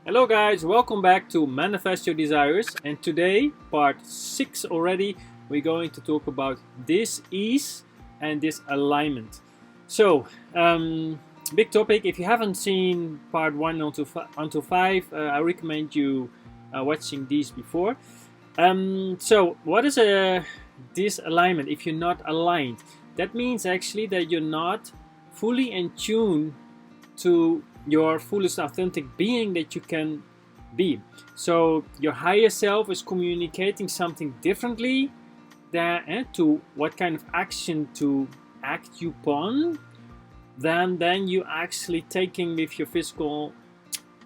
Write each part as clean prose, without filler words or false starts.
Hello guys, welcome back to Manifest Your Desires, and today, part 6 already, we're going to talk about this ease and this alignment. So, big topic. If you haven't seen part 1 until 5, I recommend you watching these before. So, what is a disalignment? If you're not aligned, that means actually that you're not fully in tune to your fullest authentic being that you can be. So your higher self is communicating something differently than to what kind of action to act upon than you actually taking with your physical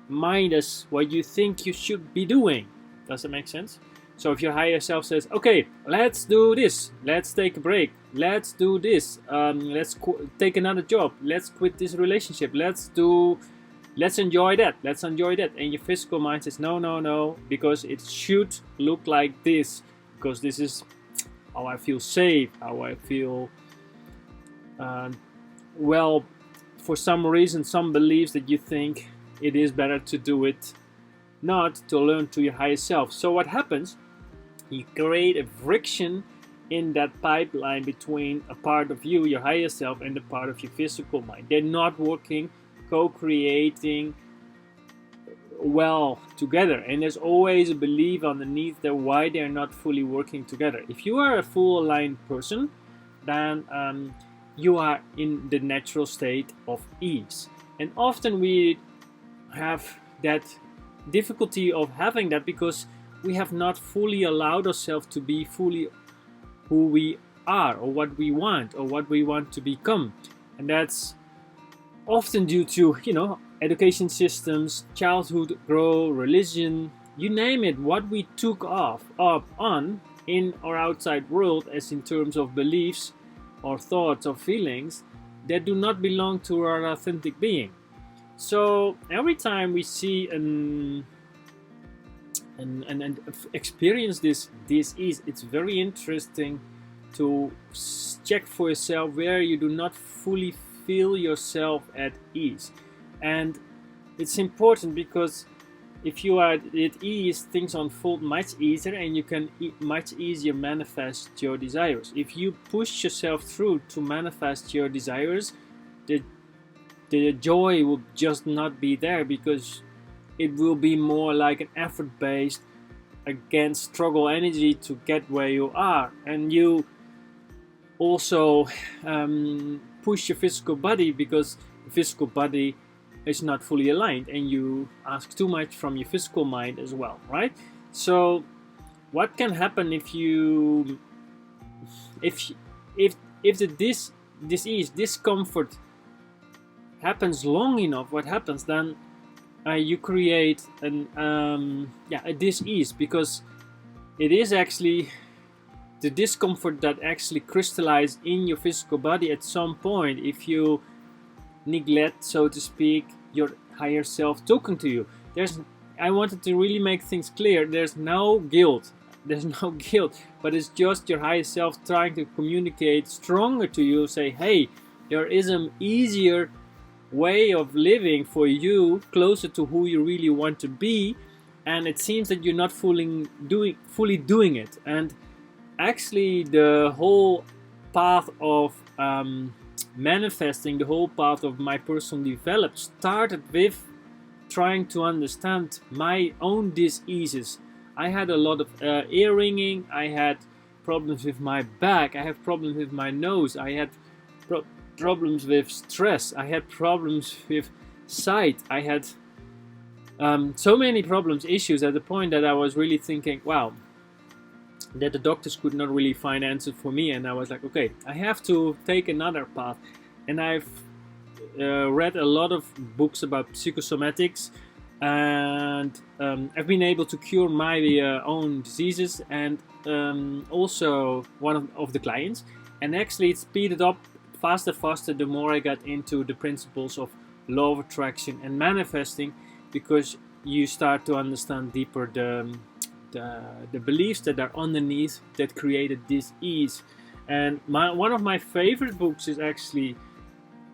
mind as what you think you should be doing. Does that make sense? So if your higher self says, okay, let's do this, let's take a break, let's do this, let's take another job, let's quit this relationship, let's enjoy that, and your physical mind says, no, because it should look like this, because this is how I feel safe, how I feel, well, for some reason, some beliefs that you think it is better to do it, not to learn to your higher self. So what happens? You create a friction in that pipeline between a part of you, your higher self, and the part of your physical mind. They're not working, co-creating well together, and there's always a belief underneath there why they're not fully working together. If you are a full aligned person, then you are in the natural state of ease, and often we have that difficulty of having that because we have not fully allowed ourselves to be fully who we are, or what we want, or what we want to become. And that's often due to, education systems, childhood growth, religion, you name it, what we took up on in our outside world, as in terms of beliefs or thoughts or feelings that do not belong to our authentic being. So every time we see and experience this ease, it's very interesting to check for yourself where you do not fully feel yourself at ease. And it's important because if you are at ease, things unfold much easier, and you can much easier manifest your desires. If you push yourself through to manifest your desires, the joy will just not be there, because it will be more like an effort based against struggle energy to get where you are. And you also push your physical body, because the physical body is not fully aligned, and you ask too much from your physical mind as well, right? So what can happen if this discomfort happens long enough? What happens then? You create a dis-ease, because it is actually the discomfort that actually crystallizes in your physical body at some point if you neglect, so to speak, your higher self talking to you. I wanted to really make things clear. There's no guilt, but it's just your higher self trying to communicate stronger to you, say, hey, there is an easier way of living for you, closer to who you really want to be, and it seems that you're not fully doing it. And actually the whole path of manifesting, the whole path of my personal development started with trying to understand my own diseases. I had a lot of ear ringing, I had problems with my back, I have problems with my nose, I had problems with stress, I had problems with sight, I had so many issues at the point that I was really thinking, wow, that the doctors could not really find answers for me. And I was like, okay, I have to take another path. And I've read a lot of books about psychosomatics, and I've been able to cure my own diseases, and also one of the clients. And actually it speeded up faster the more I got into the principles of law of attraction and manifesting, because you start to understand deeper the beliefs that are underneath that created this ease. And one of my favorite books is actually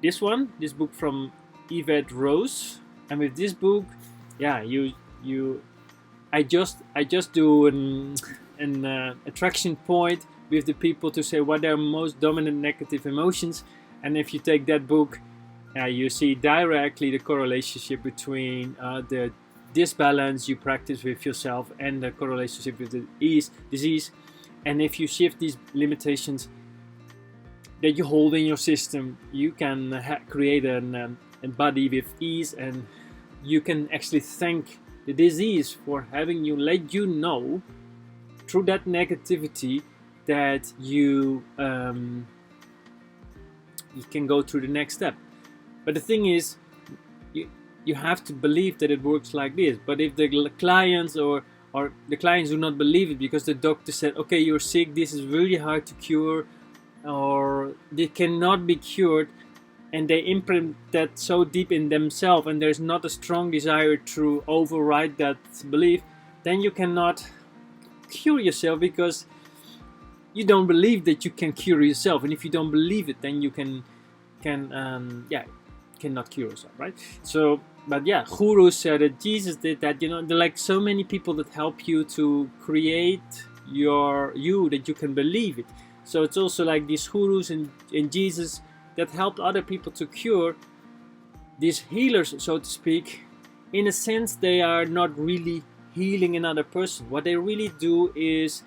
this book from Yvette Rose. And with this book, yeah, you I just do an attraction point with the people to say what are most dominant negative emotions, and if you take that book, you see directly the correlationship between the disbalance you practice with yourself and the correlationship with the disease. And if you shift these limitations that you hold in your system, you can create a body with ease, and you can actually thank the disease for having you let you know through that negativity that you can go through the next step. But the thing is, you have to believe that it works like this. But if the clients or the clients do not believe it because the doctor said, okay, you're sick, this is really hard to cure, or they cannot be cured, and they imprint that so deep in themselves, and there's not a strong desire to override that belief, then you cannot cure yourself, because you don't believe that you can cure yourself. And if you don't believe it, then you cannot cure yourself, right? So, but yeah, gurus said that Jesus did that. There are like so many people that help you to create you that you can believe it. So it's also like these gurus and Jesus that helped other people to cure, these healers, so to speak. In a sense, they are not really healing another person. What they really do is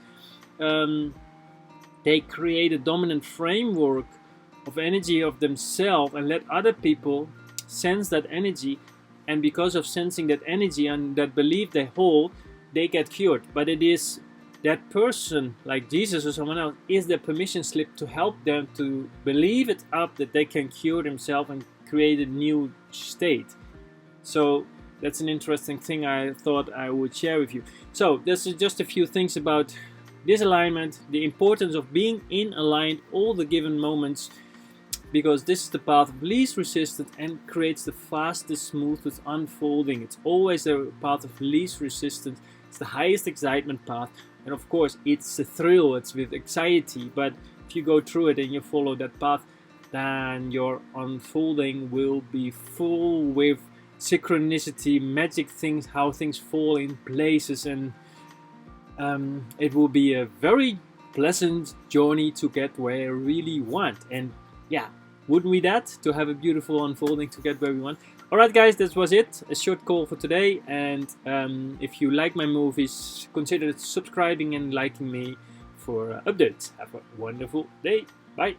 they create a dominant framework of energy of themselves and let other people sense that energy, and because of sensing that energy and that belief they hold, they get cured. But it is that person, like Jesus or someone else, is the permission slip to help them to believe it up that they can cure themselves and create a new state. So that's an interesting thing I thought I would share with you. So this is just a few things about this alignment, the importance of being in aligned all the given moments, because this is the path of least resistance and creates the fastest, smoothest unfolding. It's always the path of least resistance. It's the highest excitement path. And of course, it's a thrill, it's with anxiety. But if you go through it and you follow that path, then your unfolding will be full with synchronicity, magic things, how things fall in places. And it will be a very pleasant journey to get where you really want. And yeah, wouldn't we that? To have a beautiful unfolding to get where we want. Alright guys, that was it. A short call for today. And if you like my movies, consider subscribing and liking me for updates. Have a wonderful day. Bye.